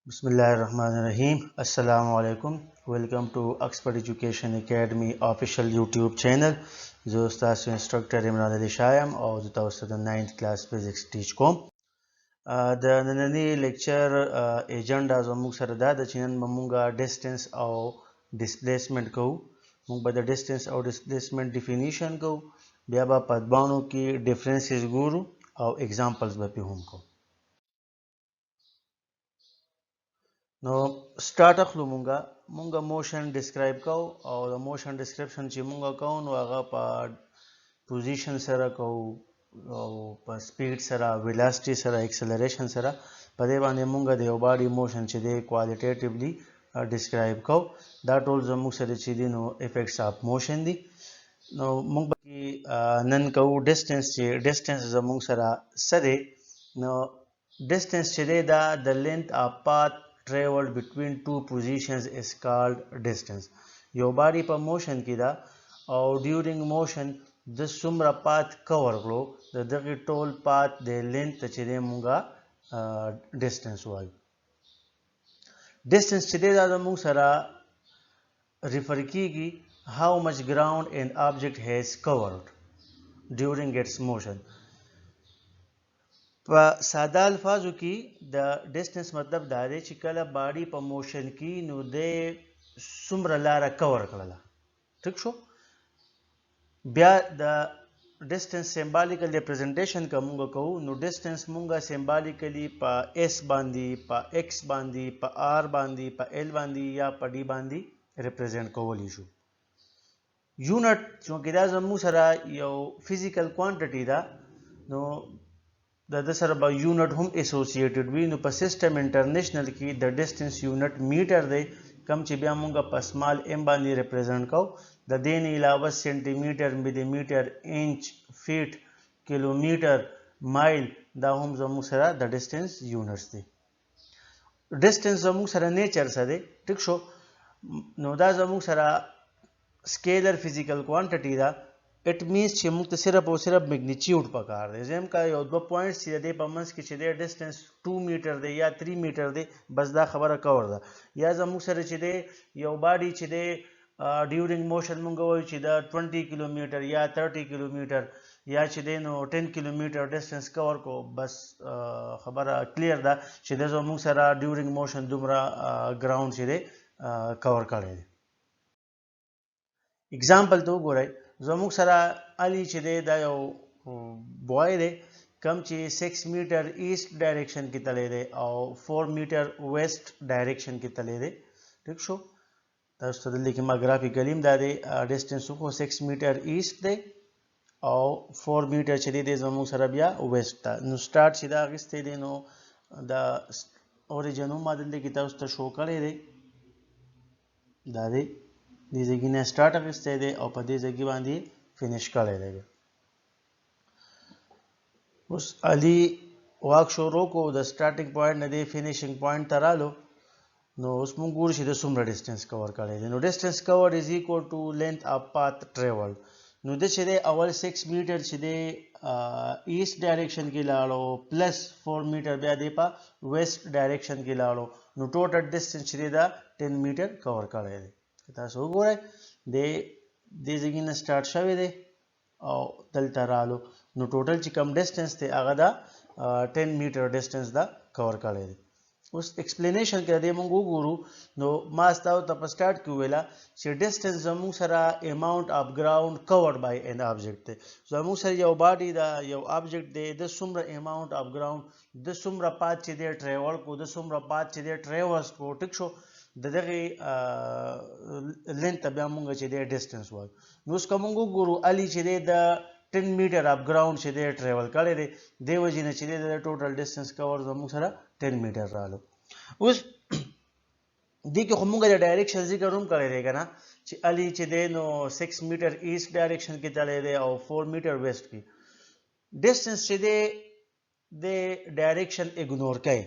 Bismillahirrahmanirrahim. Assalamu alaikum. Welcome to Oxford Education Academy official YouTube channel. जो उस्ताद से इंस्ट्रक्टर इमरान अली शायम और जो तवसद 9th class physics teach come د نننی لیکچر ایجنډا زموږ سره دا د چې نن به مونږه ډسټنس او ډسپلیسمنټ کوو. مونږ به د ډسټنس او ډسپلیسمنټ ډیفینیشن کوو، بیا به په ادبانو کې ډیفرنسز ګورو او ایگزامپلز به پې هم کوو. نو سٹارټ اخلو مونږه موشن ډسکرایب کوو او د موشن ډسکرپشن چې مونږه کوو نو هغه په پوزیشن سره کوو او په سپیډ سره، ویلاسټي سره، ایکسلریشن سره. په دې باندې مونږه د یو باډي موشن چې دی کوالټیټیولی ډسکرایب کوو. دا ټول زموږ سره چې دی نو افیکټس اف موشن دي. نو مونږ به نن کوو ډسټنس، چې ډسټنس زموږ سره څه دی. نو ډسټنس چې دی دا د لینث اف پاث traveled between two positions is called distance. یو باډي په موشن کې دا او ډیورینګ موشن د څومره پات کور کړو د دغه ټول پات د لینث چې دی مونږه ډسټنس وایو. ډسټنس چې دی دا زموږ سره ریفر کیږي how much ground an object has covered during its motion. په ساده الفاظو کې د ډسټنس مطلب دا دی چې کله باډي په موشن کې نو د څومره لاره کور کړله. ټیک شو. بیا د ډسټنس سمبالیکل ریپرزنټیشن که مونږ کوو نو ډسټنس مونږه سمبالیکلی په اس باندې، په ایکس باندې، په آر باندې، په ایل باندې یا په ډي باندې ریپرزنټ کولی شو. یونټ چونکې دا زموږ سره یو فزیکل کوانټیټي ده نو د سره به یونټ هم اسوسییټډ وي. نو په سیسټم انټرنیشنل کې د ډسټنس یونټ میټر دی، کم چې بیا مونږه په سمال ام باندې ریپرزنټ کوو. د دې نه علاوه سینټي میټر، ملي میټر، انچ، فیټ، کیلومیټر، مایل دا هم زموږ سره د ډسټنس یونټس دي. ډسټنس زموږ سره نیچر څه دی. ټیک شو. نو دا زموږ سره سکیلر فزیکل کوانټیټي ده. اٹ مینس چې موږ ته صرف او صرف میګنیچیوډ پکار دی. زم کا یو دوه پوینټس چې دی په منځ کې چې دی ډسټنس 2 میټر دی یا 3 میټر دی، بس دا خبره کور ده. یا زموږ سره چې دی یو باډي چې دی ډیورینګ موشن مونږ وایو چې دا 20 کیلومیټر یا 30 کیلومیټر یا چې دی نو 10 کیلومیټر ډسټنس کور کو، بس خبره کلیر ده چې د زموږ سره ډیورینګ موشن دومره ګراوند چې دی کور کړی دی. اگزامپل ته وګورئ. زموږ سره علي چې دی دا یو بوای دی کم چې 6 میټر ایست ډایرکشن کې تللی دی او 4 میټر ویسٹ ډایرکشن کې تللی دی. ټیک شو. تاسو ته دلته کې ما ګرافیکلی هم دا دی ډسټنس خو 6 میټر ایست دی او 4 میټر چې دی زموږ سره بیا ویسٹ ته. نو سٹارټ چې دا اخیستی دی نو دا اوریجن هم ما دلته کې تاسو ته شو کړی دی. دا دی دې ځای نه سٹارټ اخیستی دی او په دې ځای باندې فینش کړی دی. اوس علي واک شروع کو د سٹارټینګ پوینټ نه دی فینیشینګ پوینټ ته رالو. نو اوس مونږ ګورو چې د څومره ډسټنس کور کړی دی. نو ډسټنس کور از ایکوال ټو لینث اف پاث ټریولډ. نو د چې دی اول 6 میټر چې دی ایست ډایرکشن کې لاړو پلس 4 میټر بیا دی په ویسٹ ډایرکشن کې لاړو. نو ټوټل ډسټنس چې دی دا 10 میټر کور کړی دی. تاسو وګورئ د دې ځای نه سٹارټ شوی دی او دلته رالو. نو ټوټل چې کم ډسټنس دی هغه دا 10 میټر ډسټنس دا کور کړی دی. اوس ایکسپلینیشن کې دې موږ وګورو. نو ما ستاسو ته په سٹارټ کې ویله چې ډسټنس زموږ سره اماونټ اف ګراوند کورډ بای ان آبجیکټ دی. زموږ سره یو باډي دا یو آبجیکټ دی، د څومره اماونټ اف ګراوند، د څومره پات چې دی ټریول کو، د څومره پات چې دی ټریورس کو. ټیک شو. د دغه لینث بیا مونږ چې دی ډسټنس وایو. نو اوس که مونږ وګورو علي چې دی د 10 میټر اف ګراوند چې دی ټریول کړی دی، دې وجې نه چې دی د ټوټل ډسټنس کور زموږ سره 10 میټر رالو. اوس دې کې خو مونږ د ډایرکشن ذکر هم کړی دی که نه چې علي چې دی نو 6 میټر ایست ډایرکشن کې تللی دی او 4 میټر ویسٹ کې. ډسټنس چې دی د ډایرکشن اګنور کوي.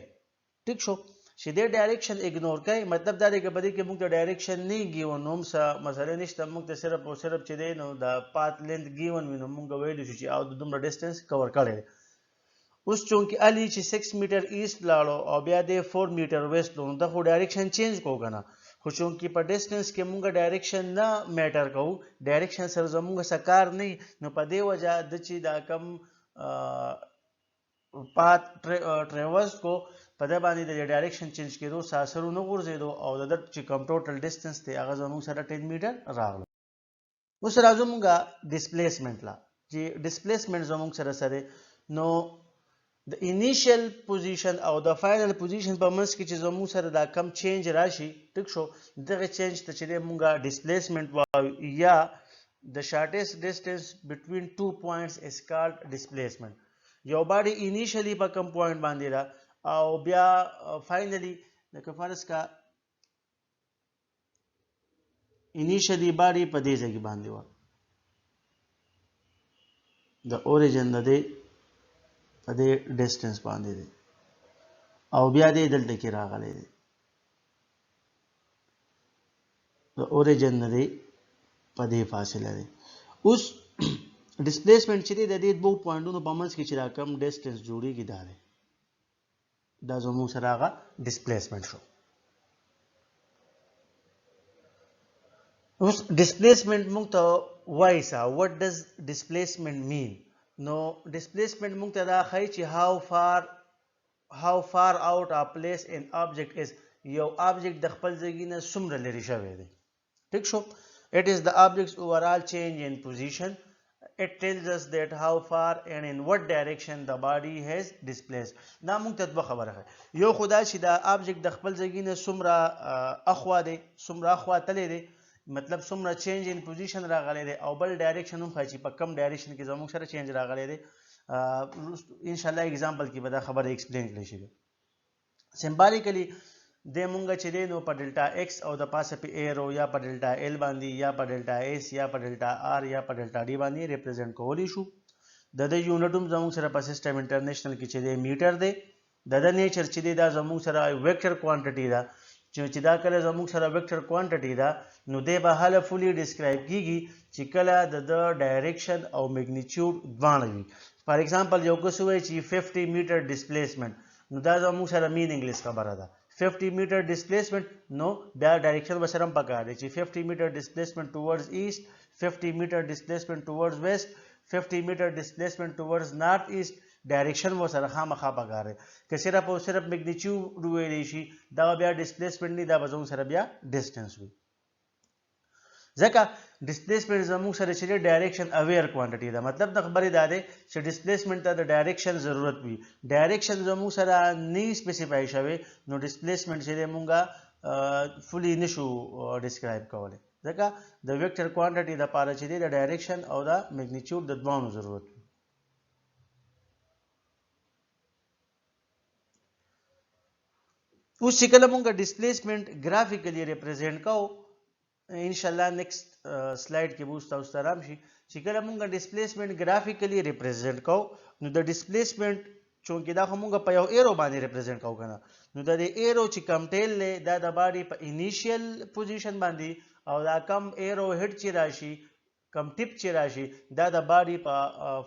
ټیک شو. چې د ډایرکشن اګنور کوي مطلب دا دی که په دې کې موږ ته ډایرکشن نه ګیون نو هم څه مسله نشته. موږ ته صرف او صرف چې دی نو د پات لینث ګیون وي نو موږ ویلی شو چې او د دومره ډسټنس کور کړی دی. اوس چونکې علي چې 6 میټر ایست لاړو او بیا د 4 میټر ویست نو د خو ډایرکشن چینج کو کنه خو چونکې په ډیسټنس کې مونږ ډایرکشن نه میټر کوو ډایرکشن سره زمونږ سکار نه نو په دې وجه د چې دا کم پات ټریورس کو په د باندې د ډایرکشن چینج کېدو ساسرو نه غورځېدو او د چې کم ټوټل ډیسټنس دی هغه زموږ سره 10 میټر راغلو. اوس راځو مونږه ډسپلیسمنټ لا چې ډسپلیسمنټ زموږ سره نو د انیشل پوزیشن او د فائنل پوزیشن په منځ کې چې زموږ سره دا کم چینج راشي ټیک شو دغه چینج ته چې مونږه ډسپلیسمنټ وایو یا د شارټیسټ ډیسټنس بټوین 2 پوینټس از کالډ ډسپلیسمنټ. یو باډي انیشلی په کم پوینټ باندې را او بیا فائنلی لکه فرض کا انیشلی باډي په دې ځای باندې و د اوریجن د دې په دې ډیسټنس باندې دی او بیا دې دلته کې راغلی دی د اوریجن نه دی په دې فاصله دی. اوس ډسپلیسمنټ چې دی د دې دوه پوینټونو په منځ کې چې دا کم ډیسټنس جوړیږي دا زموږ سره هغه ډسپلیسمنټ شو. اوس ډسپلیسمنټ موږ ته وایي څه what does displacement mean نو ډسپلیسمنټ موږ ته دا ښایي چې how far out of place an object is یو object د خپل ځای نه څومره لرې شوی دی ټیک شو. it is the object's overall change in position. It tells us that how far and in what direction the body has displaced. دا موږ ته دوه خبره ده یو خدا چې دا object د خپل ځای نه څومره اخوا دی څومره اخوا تللی دی مطلب څومره چینج ان پوزیشن راغلی دی او بل ډایرکشن هم ښایي چې په کم ډایرکشن کې زموږ سره چینج راغلی دی. ان شاء الله اگزامپل کې به دا خبره ایکسپلین کړی شي. سمبالیکلی د مونږ چې دی نو په ډلټا ایکس او د پاسه په ایرو یا په ډلټا ایل باندې یا په ډلټا ایس یا په ډلټا آر یا په ډلټا ډي باندې ریپرزینټ کولی شو. د یونټ هم زموږ سره په سیسټم انټرنیشنل کې چې دی میټر دی د نیچر چې دی دا زموږ سره ویکټر کوانټیټي ده چې دا کله زموږ سره ویکټر کوانټیټي ده نو دی به هله فولي ډسکرایب کیږي چې کله د ډایرکشن او میګنیچیوډ دواړه وي. فار ایگزامپل یو کس وایي چې 50 میټر ډسپلیسمنټ نو دا زموږ سره میننګلیس خبره ده 50 میټر ډسپلیسمنټ نو بیا ډایرکشن به سره هم پکار دی چې 50 میټر ډسپلیسمنټ ټوورډز ایست 50 میټر ډسپلیسمنټ ټوورډز ویست 50 میټر ډسپلیسمنټ ټوورډز نارث ایست ډایرکشن و سره خامخا پکار دی. که صرف او صرف میګنیچیوډ ویلی شي دا بیا ډسپلیسمنټ نه دا به زموږ سره بیا ډسټنس وي ځکه ډسپلیسمنټ زموږ سره چې ډایرکشن اویر کوانټیټي ده مطلب د خبرې دا دی چې ډسپلیسمنټ ته د ډایرکشن ضرورت وي ډایرکشن زموږ سره نه سپیسیفای شوی نو ډسپلیسمنټ چې دی مونږه فولي نشو ډسکرایب کولی ځکه د ویکټر کوانټیټي د پاره چې دی د ډایرکشن او د میګنیچیوډ د دوانو ضرورت وي. اوس چې کله مونږه ډسپلیسمنټ ګرافیکلی ریپرزینټ کوو ان شاء الله نیکسٹ سلایډ کې به تاسو ته رام شي چې کله مونږ ډسپلیسمنټ ګرافیکلی ریپرزینټ کوو نو د ډسپلیسمنټ چونکې دا خو مونږ په یو ایرو باندې ریپرزینټ کوو کنه نو د ایرو چې کم ټیل دی دا د باډي په انیشیل پوزیشن باندې او دا کم ایرو هډ چې راشي کم ټیپ چې راشي دا د باډي په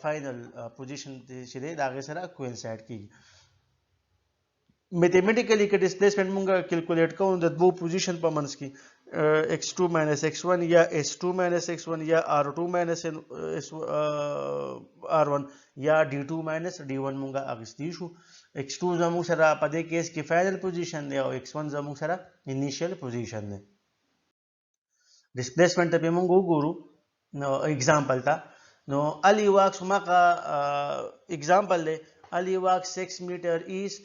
فائنل پوزیشن چې دی دا غي سره کوینسایډ کیږي. میتھمیټیکلی که ډسپلیسمنټ مونږ کیلکولیټ کوو د دوه پوزیشن په منځ کې x2 minus x1 یا s2 minus x1 یا r2 minus r1 یا d2 minus d1 مونږه اغستی شو. x2 زموږ سره په دې کیس کې فائنل پوزیشن دی او x1 زموږ سره انیشیل پوزیشن دی. ډسپلیسمنټ ته مونږ وګورو نو ایگزامپل تا نو ali walks مکه ایگزامپل دی ali walks 6 meter east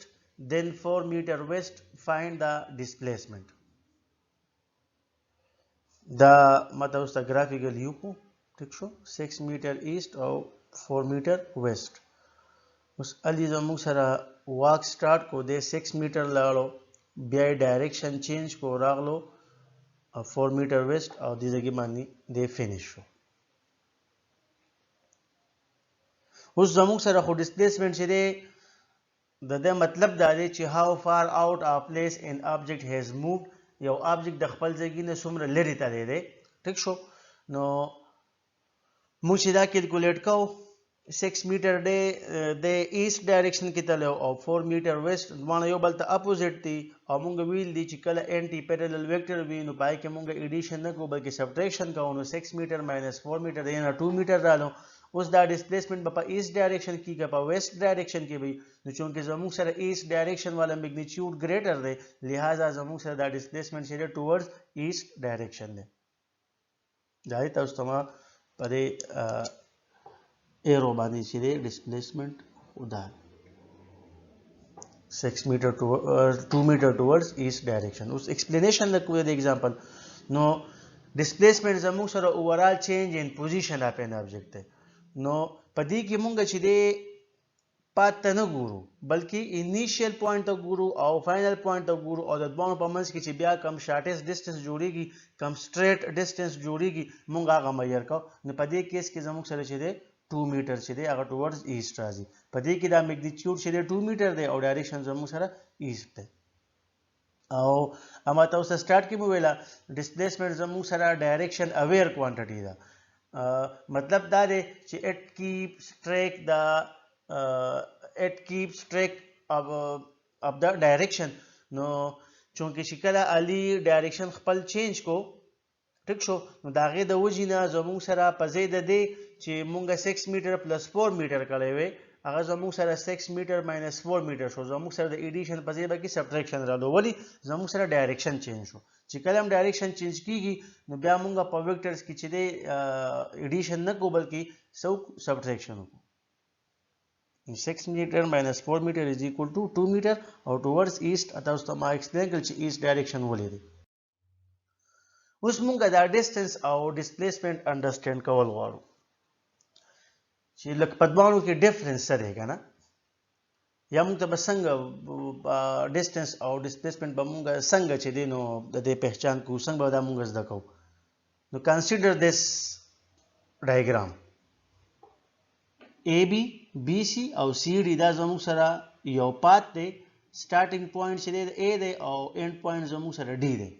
then 4 meter west find the displacement. دا ماته اوس ګرافیکل یو کو ٹھیک شو 6 میټر ایست او 4 میټر ویست. اوس علي زموږ سره واک سٹارټ کو دے 6 میټر لاړو بیا ډایرکشن چینج کو راغلو 4 میټر ویست او دې ځای باندې دې فینیش شو. اوس زموږ سره خو ډسپلیسمنټ چې دی د دې مطلب دا دی چې how far out of place an object has moved یو آبجیکټ د خپل ځای نه څومره لرې تللی دی ټیک شو. نو موږ چې دا کیلکولیټ کوو 6 میټر د ایست ډایرکشن کې تلو او 4 میټر ویسٹ دوانه یو بل ته اپوزیټ دي او مونږ ویل دي چې کله انټي پیرالل ویکټر وي نو پای کې مونږ ایډیشن نه کوو بلکې سبټریکشن کوو نو 6 میټر ماینس 4 میټر دی نه 2 میټر رالو اوس دا ډسپلیسمنٹ په ایست ډایرکشن کې که په ویسٹ ډایرکشن کې وي نو چونکې زموږ سره ایست ډایرکشن والا میګنیچیوډ ګریټر دی لہذا زموږ سره دا ډسپلیسمنٹ چې دی ټورډز ایست ډایرکشن دی دا تاسو ته ما په ایرو باندې چې دی ډسپلیسمنٹ دا 6 میټر 2 میټر ټورډز ایست ډایرکشن اوس ایکسپلینیشن لکه د ایگزامپل نو ډسپلیسمنٹ زموږ سره اوورال چینج ان پوزیشن اف ان آبجیکټ دی نو په دې کې مونږ چې دی پات ته نه ګورو بلکې انیشیل پوینټ ته ګورو او فائنل پوینټ ته ګورو او د دوه په منځ کې چې بیا کم شارټیسټ ډسټنس جوړیږي کم سټریټ ډسټنس جوړیږي مونږ هغه معیار کوو نو په دې کیس کې زموږ سره چې دی 2 میټر چې دی هغه ټورډز ایست راځي په دې کې دا میګنیچیوډ چې دی 2 میټر دی او ډایرکشن زموږ سره ایست دی او اما تاسو سٹارټ کې مو ویلا ډسپلیسمنٹ زموږ سره ډایرکشن اویر کوانټیټی ده مطلب دا دی چې it keeps track of the direction نو چونکې چې کله علي ډایرکشن خپل چینج کو ټیک شو نو د هغې د وجې نه زموږ سره په ځای د دې چې مونږ 6 میټر پلس 4 میټر کړی وی هغه زموږ سره 6 میټر ماینس 4 میټر شو زموږ سره د ایډیشن په ځای به کې سبټریکشن رالو ولی زموږ سره ډایرکشن چینج شو چې کله هم ډایرکشن چینج کیږي نو بیا مونږ په ویکټرز کې چې دی ایډیشن نه کو بلکې سبټریکشن وکړو 6 میټر ماینس 4 میټر از اکول ټو 2 میټر او ټورډز ایست تاسو ته ما ایکسپلین کړل چې ایست ډایرکشن ولې دی اوس مونږ دا ډسټنس او ډسپلیسمنٹ انډرسټینډ کول غواړو چې لکه په دواړو کې ډیفرنس څه دی که نه یا موږ ته به څنګه ډسټنس او ډسپلیسمنٹ به موږ څنګه چې دی نو د دې پہچان کوو څنګه به دا موږ زده کوو نو کنسیډر دس ډایګرام اے بی بی سی او سی ډي دا زموږ سره یو پات دی سټارټینګ پوینټ چې دی د اے دی او اینډ پوینټ زموږ سره ډي دی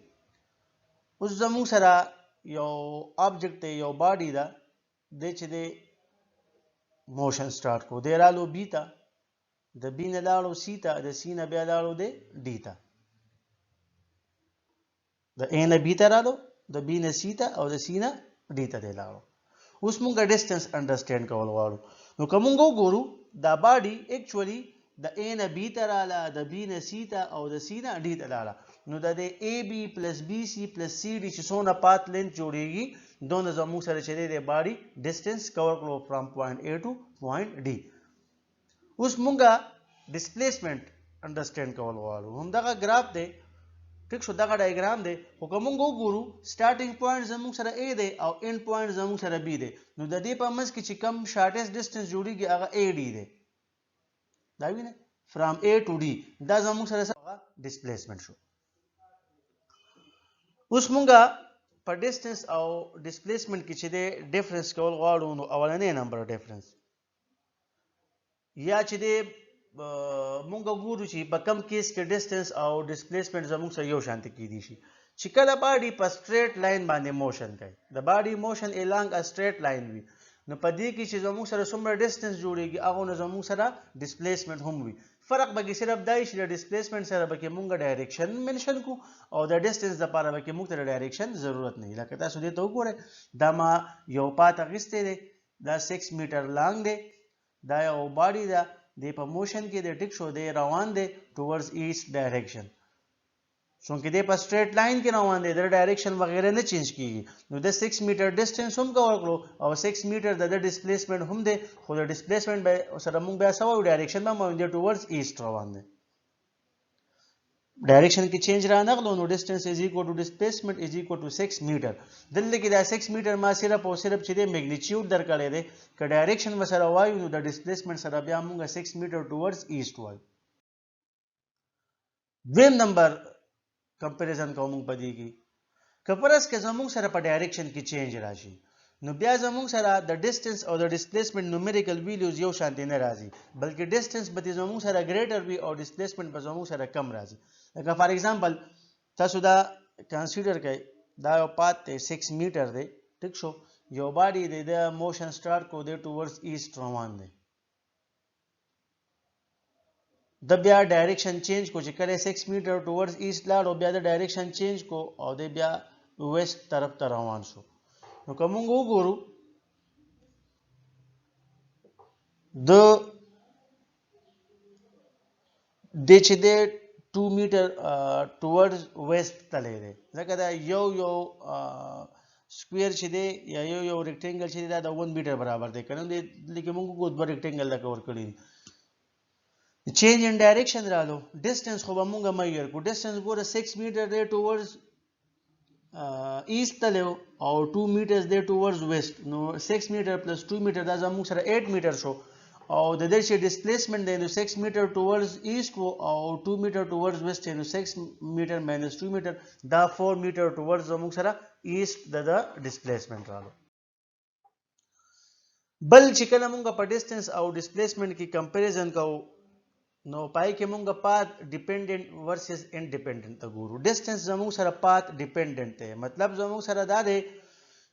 اوس زموږ سره یو آبجیکټ دی یو باډي ده دی چې دی موشن سٹارٹ کو دی رالو بی تا د بی نه لاړو سی تا د سی نه بیا لاړو دی ډي تا د اے نه بی ته رالو د بی نه سی ته او د سی نه ډي ته دی لاړو اوس مونږ ډسټنس انډرسټینډ کول غواړو نو که مونږ وګورو دا باډي ایکچولی د اے نه بی ته راله د بی نه سی ته او د سی نه ډي ته لاړه نو د اے بی پلس بی سی پلس سی ډي چې څونه پات لینث جوړیږي دونه زموږ سره چې دی د باډي ډسټنس کور کړو فرام پوینټ اے ټو پوینټ ډي اوس مونږه ډسپلیسمنٹ انډرسټینډ کول غواړو همدغه ګراف دی ټیک شو دغه ډایګرام دی خو که مونږ وګورو سټارټینګ پوینټ زموږ سره اے دی او اینډ پوینټ زموږ سره بی دی نو د دې په منځ کې چې کم شارټیسټ ډسټنس جوړیږي هغه اے ډي دی دا وینئ فرام اے ټو ډي دا زموږ سره ډسپلیسمنٹ شو اوس مونږه په ډسټنس او ډسپلیسمنٹ کې چې دی ډیفرنس کول غواړو نو اولنی نمبر ډیفرنس یا چې دی مونږ ګورو چې په کم کیس کې ډسټنس او ډسپلیسمنٹ زموږ سره یو شانتي کیدی شي چې کله باډي په سټریټ لاین باندې موشن کوي د باډي موشن الانګ ا سټریټ لاین وي نو په دې کې چې زموږ سره څومره ډسټنس جوړیږي هغه نه زموږ سره ډسپلیسمنٹ هم وي فرق به کې صرف دای شي د ډسپلیسمنٹ سره به کې مونږ ډایرکشن منشن کو او د ډسټنس لپاره به کې مونږ ته ډایرکشن ضرورت نه لکه تاسو دې ته وګورئ دا ما یو پات اخیستی دی دا 6 میټر لانګ دی دا یو باډي ده دی په موشن کې د ټیک شو دی روان دی ټورډز ایست ډایرکشن چونکې دی په سټریټ لاین کې روان دی د ډایرکشن وغیره نه چینج کیږي نو د 6 میټر ډسټنس هم کور کړو او 6 میټر د ډسپلیسمنٹ هم دی خو د ډسپلیسمنٹ به سره موږ بیا سوال ډایرکشن به موږ د ټورډز ایست روان دی ډایرکشن کې چینج را نغلو نو ډسټنس از ایکوال ټو ډسپلیسمنٹ از ایکوال ټو 6 میټر دلته کې دا 6 میټر ما صرف او صرف چې د میګنیچیوډ درکړی دی که ډایرکشن وسره وایو نو د ډسپلیسمنٹ سره بیا موږ 6 میټر ټورډز ایست وایو دویم نمبر کمپیریزن کوو موږ په دې کې که فرض که زموږ سره په ډایرکشن کې چینج راشي نو بیا زموږ سره د ډسټنس او د ډسپلیسمنٹ نومریکل ویلیوز یو شانتي نه راځي بلکې ډسټنس به زموږ سره ګریټر وي او ډسپلیسمنٹ به زموږ سره کم راځي لکه فار ایگزامپل تاسو دا کنسیډر کړئ دا یو پات دی 6 میټر دی ټیک شو یو باډي د موشن سٹارټ کو د ټورز ایست روان دی د بیا ډایرکشن چینج کو چې کله 6 میټر ټورز ایست لاړ او بیا د ډایرکشن چینج کو او د بیا ویست طرف ته روان شو نو کوم وګورو د چې د 2 میټر ټورز ویست تللی دی ځکه دا یو سکویر چې دی یا یو ریکټینګل چې دی دا د 1 میټر برابر دی کنه لکه موږ کو دوه ریکټینګل دا کور کړی چینج ان ډایرکشن رالو ډیسټنس خو به موږ میجر کو ډیسټنس ګوره 6 میټر دی ټورز ایست تلو او 2 میټرز دی ټورز ویست نو 6 میټر پلس 2 میټر دا زموږ سره 8 میټر شو او د دې چې ډیسپلیسمنت دی نو 6 میټر ټورز ایست او 2 میټر ټورز ویست نو 6 میټر ماینس 2 میټر دا 4 میټر ټورز زموږ سره ایست د ډیسپلیسمنت رالو بل چې کله موږ په ډیسټنس او ډیسپلیسمنت کې کمپیریزن کوو نو پای کې مونږ پات ډیپندنت ورسز انډیپندنت ته ګورو ډیسټنس زموږ سره پات ډیپندنت دی مطلب زموږ سره دا دی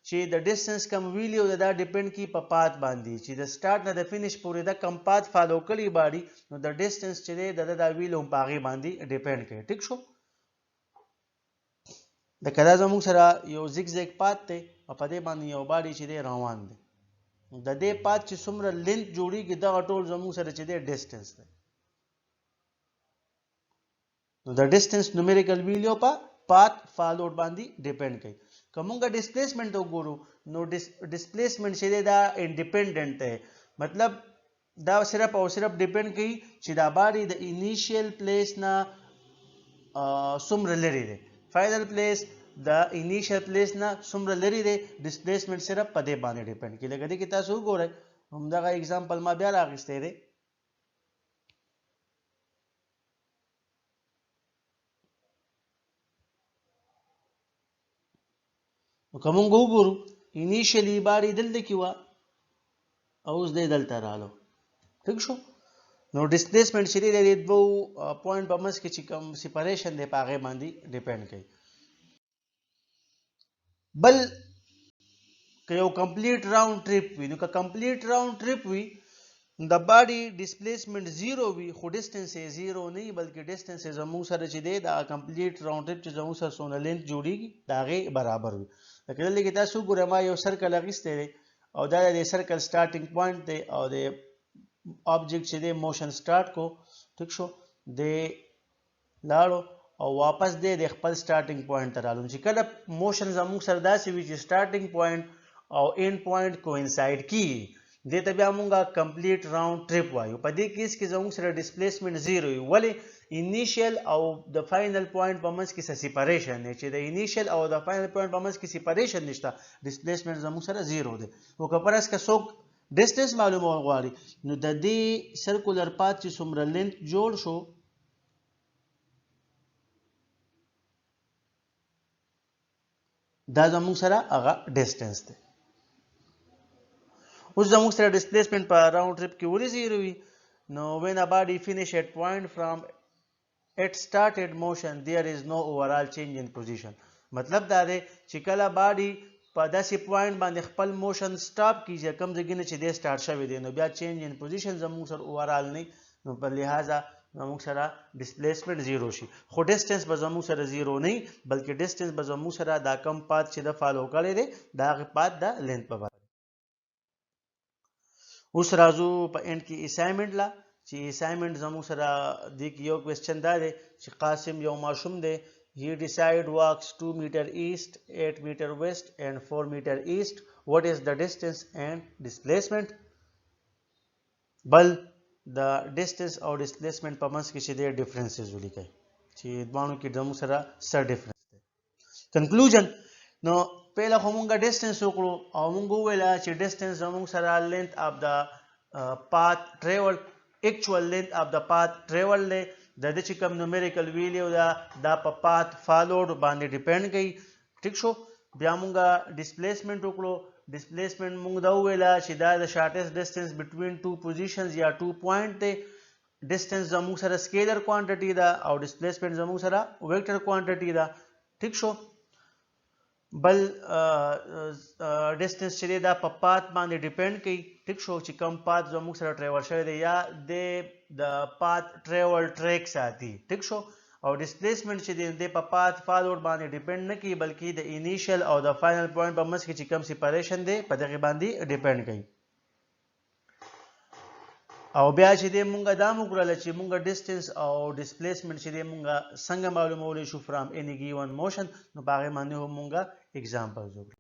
چې د ډیسټنس کم ویلیو دا ډیپند کی په پات باندې چې د سٹارټ نه د فینیش پورې دا کم پات فالو کړي باندې نو د ډیسټنس چې دی د ویلیو په هغه باندې ډیپند کوي ټیک شو د کدا زموږ سره یو زیګ زیګ پات ته په دې باندې یو باندې چې دی روان دی د دې پات چې څومره لینث جوړیږي دا ټول زموږ سره چې دی ډیسټنس دی نو د ډیسټنس نومریکل ویلیو په پات فالوډ باندې ډیپند کوي کومه ډیسپلیسمنت وګورو نو ډیسپلیسمنت چې دا انډیپندنت دی مطلب دا صرف او صرف ډیپند کوي چې دا باډي د انیشیل پلیس نه څومره لري دی فائنل پلیس د انیشیل پلیس نه څومره لري دی ډیسپلیسمنت صرف په دې باندې ډیپند کوي لکه دې کې تاسو وګورئ همدغه اگزامپل ما بیا راغستی دی کوم وګورو انیشلی باډي دلته کې و او اوس دې دلته رالو ٹھیک شو نو ډیسپلیسمنت چې د دوه پوینټ په منځ کې چې کوم سیپریشن دی په هغه باندې ډیپند کوي بل که یو کمپلیټ راوند ټریپ وي نو که کمپلیټ راوند ټریپ وي د باډي ډیسپلیسمنت 0 وي خو ډیسټنس یې 0 نه بلکې ډیسټنس یې زموږ سره چې دی دا کمپلیټ راوند ټریپ چې زموږ سره څونه لینث جوړیږي دا هغه برابر وي لکه دلته کې تاسو ګورئ ما یو سرکل اخیستی دی او دا د سرکل سٹارټینګ پوینټ دی او د آبجیکټ چې دی موشن سٹارټ کو ٹھیک شو د لاړو او واپس دی د خپل سٹارټینګ پوینټ ته رالو چې کله موشن زموږ سره داسې وي چې سٹارټینګ پوینټ او اینډ پوینټ کوانساید کیږي دې ته بیا مونږه کمپلیټ راوند ټریپ وایو په دې کیس کې زموږ سره ډیسپلیسمنت 0 وي ولې انیشیل او د فائنل پوینټ په منځ کې سیپریشن دی چې د انیشیل او د فائنل پوینټ په منځ کې سیپریشن نشته ډیسپلیسمنت زموږ سره 0 دی او که پرس که څوک ډیسټنس معلومول غواړي نو د دې سرکولر پات چې څومره لینث جوړ شو دا زموږ سره هغه ډیسټنس دی اوس زموږ سره ډیسپلیسمنت په راوند ټریپ کې ولې 0 وي نو when a body finish at point from its started motion there is no overall change in position مطلب دا دی چې کله باډي په داسې پوینټ باندې خپل موشن سٹاپ کیږي کوم ځای نه چې دی سٹارټ شوی دی نو بیا چینج ان پوزیشن زموږ سره اوورال نه نو په لحاظه زموږ سره ډیسپلیسمنت 0 شي خو ډیسټنس به زموږ سره 0 نه بلکې ډیسټنس به زموږ سره دا کم پات چې د فالو کړی دی دا غي پات د لینث په اوس راځو په اند کې اسایمنت لا چې اسایمنت زموږ سره د یو کوېسچن دا دی چې قاسم یو ماشوم دی he decide walks 2 meter east 8 meter west and 4 meter east what is the distance and displacement بل د distance او displacement په منځ کې چې د ډیفرنسز ولیکئ چې دوانو کې زموږ سره څه ډیفرنس دی کنکلوژن نو پهله خو مونږه ډیسټنس وکړو او مونږ وویل چې ډیسټنس زموږ سره لینث اف د پات ټریول اکچوال لینث اف د پات ټریول دی د دې چې کوم نومریکل ویلیو دا په پات فالوډ باندې ډیپند کوي ټیک شو بیا مونږه ډیسپلیسمنت وکړو ډیسپلیسمنت مونږ دا وویل چې دا د شارټیسټ ډیسټنس بټوین ټو پوزیشنز یا ټو پوینټ دی ډیسټنس زموږ سره سکیلر کوانټیټي ده او ډیسپلیسمنت زموږ سره ویکټر کوانټیټي ده ټیک شو بل ډیسټنس چې دی دا په پات باندې ډیپند کوي ټیک شو چې کم پات زموږ سره ټریول شوی دی یا د پات ټریول ټریک ساتي ټیک شو او ډسپلیسمنت چې دی د په پات فالوور باندې ډیپند نه کوي بلکې د انیشل او د فائنل پوینټ په منځ کې چې کم سپریشن دی په دغه باندې ډیپند کوي او بیا چې دی مونږ دا وګورل چې مونږ ډیسټنس او ډسپلیسمنت چې دی مونږ څنګه معلومولی شو فرام any given motion نو په هغې باندې هم مونږ اگزامپلز وکړو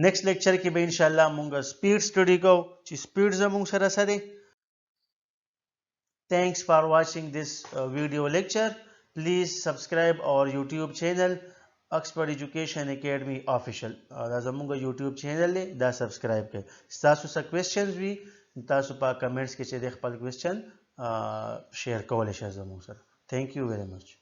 نیکسٹ لیکچر کې به انشاءالله مونږ سپیډ سټډي کوو چې سپیډ زمونږ سره څه دی thanks for watching this video lecture please subscribe our YouTube channel Oxford Education Academy Official دا زمونږ YouTube چینل دی دا سبسکرایب کړئ ستاسو څه کوېسچنز وي تاسو په کمنټس کې چې د خپل کوېسچن شیر کولی شئ زموږ سره thank you very much